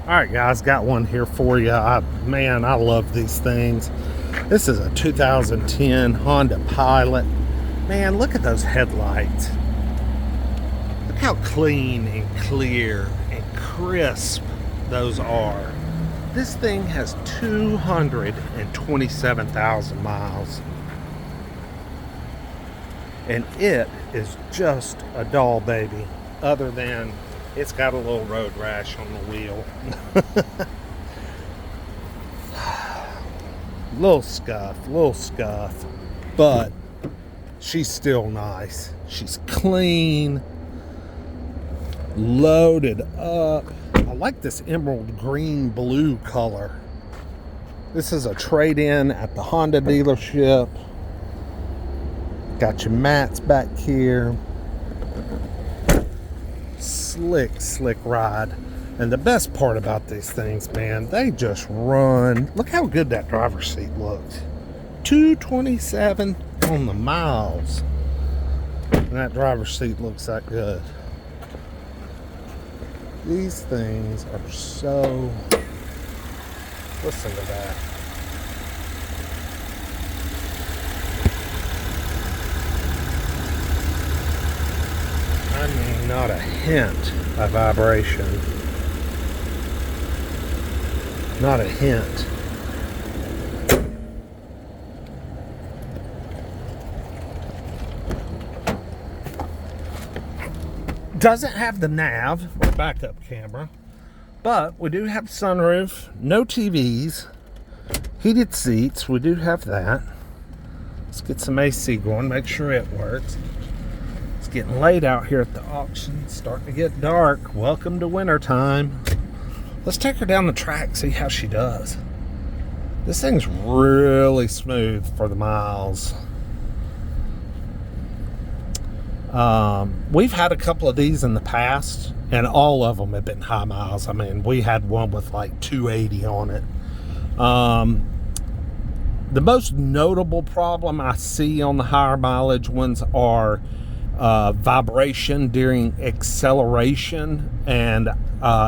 Alright guys, got one here for you. Man, I love these things. This is a 2010 Honda Pilot. Man, look at those headlights. Look how clean and clear and crisp those are. This thing has 227,000 miles. And it is just a doll baby, other than it's got a little road rash on the wheel. little scuff, but she's still nice. She's clean, loaded up. I like this emerald green blue color. This is a trade-in at the Honda dealership. Got your mats back here. Slick ride. And the best part about these things, man, they just run. Look how good that driver's seat looks. 227 on the miles. And that driver's seat looks that good. These things are so... Listen to that. I mean, not a hint of vibration. Not a hint. Doesn't have the nav or backup camera, but we do have sunroof, no TVs, heated seats. We do have that. Let's get some AC going, make sure it works. It's getting late out here at the auction. It's starting to get dark. Welcome to winter time. Let's take her down the track, see how she does. This thing's really smooth for the miles. We've had a couple of these in the past, and all of them have been high miles. I mean, we had one with like 280 on it. The most notable problem I see on the higher mileage ones are vibration during acceleration, and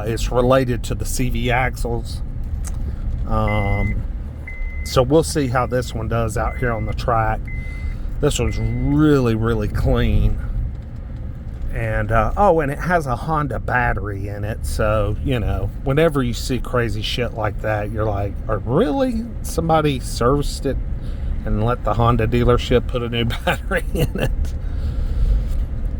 it's related to the CV axles. So we'll see how this one does out here on the track. This one's really clean, and and it has a Honda battery in it, so you know, whenever you see crazy shit like that, you're like, really? Somebody serviced it and let the Honda dealership put a new battery in it?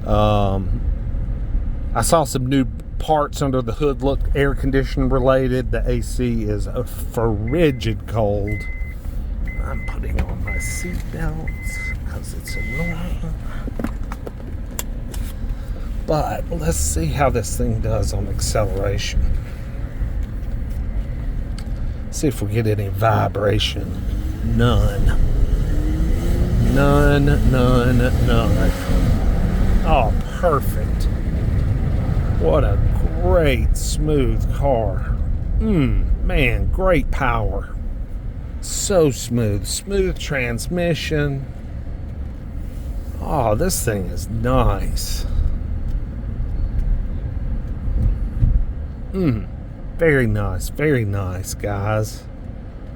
I saw some new parts under the hood, look air conditioning related. The AC is a frigid cold. I'm putting on my seat belts because it's annoying. But let's see how this thing does on acceleration. See if we get any vibration. None. Oh, perfect. What a great smooth car. Man, great power. So smooth transmission. Oh, this thing is nice. Very nice, guys.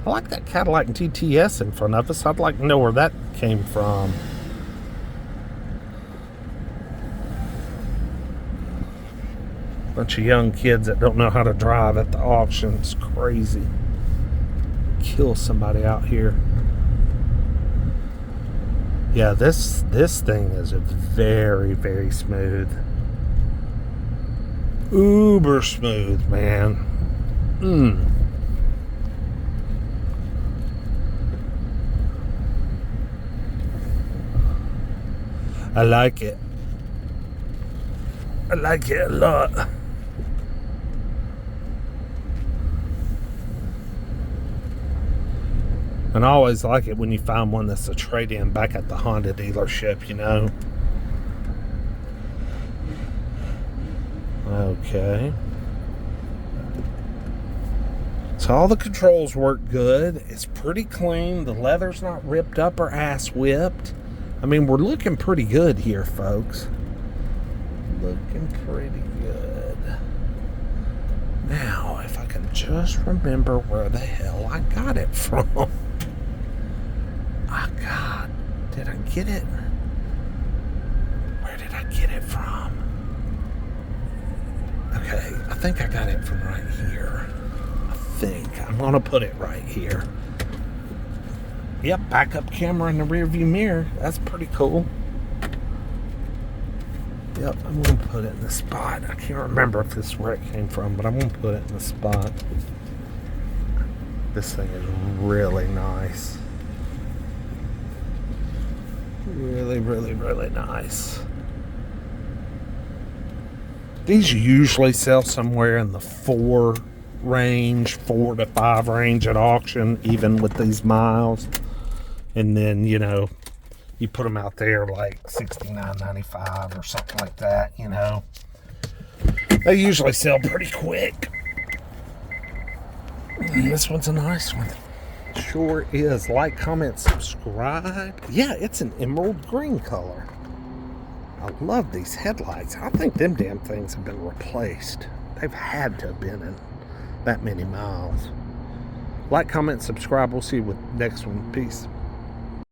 I like that Cadillac and TTS in front of us. I'd like to know where that came from. Bunch of young kids that don't know how to drive at the auction. It's crazy. Kill somebody out here. Yeah, this thing is very smooth. Uber smooth, man. I like it. I like it a lot. And I always like it when you find one that's a trade-in back at the Honda dealership, you know. Okay. So all the controls work good. It's pretty clean. The leather's not ripped up or ass whipped. I mean, we're looking pretty good here, folks. Looking pretty good. Now, if I can can just remember where the hell I got it from. Oh, God. Did I get it? Where did I get it from? Okay, I think I got it from right here. I think. I'm going to put it right here. Yep, backup camera in the rearview mirror. That's pretty cool. Yep, I'm going to put it in the spot. I can't remember if this is where it came from, but I'm going to put it in the spot. This thing is really nice. Really, really, really nice. These usually sell somewhere in the 4 to 5 range at auction, even with these miles. And then, you know, you put them out there like $69.95 or something like that, you know. They usually sell pretty quick. And this one's a nice one. Sure is. Like, comment, subscribe. Yeah, it's an emerald green color. I love these headlights. I think them damn things have been replaced. They've had to have been in that many miles. Like, comment, subscribe. We'll see you with the next one. Peace.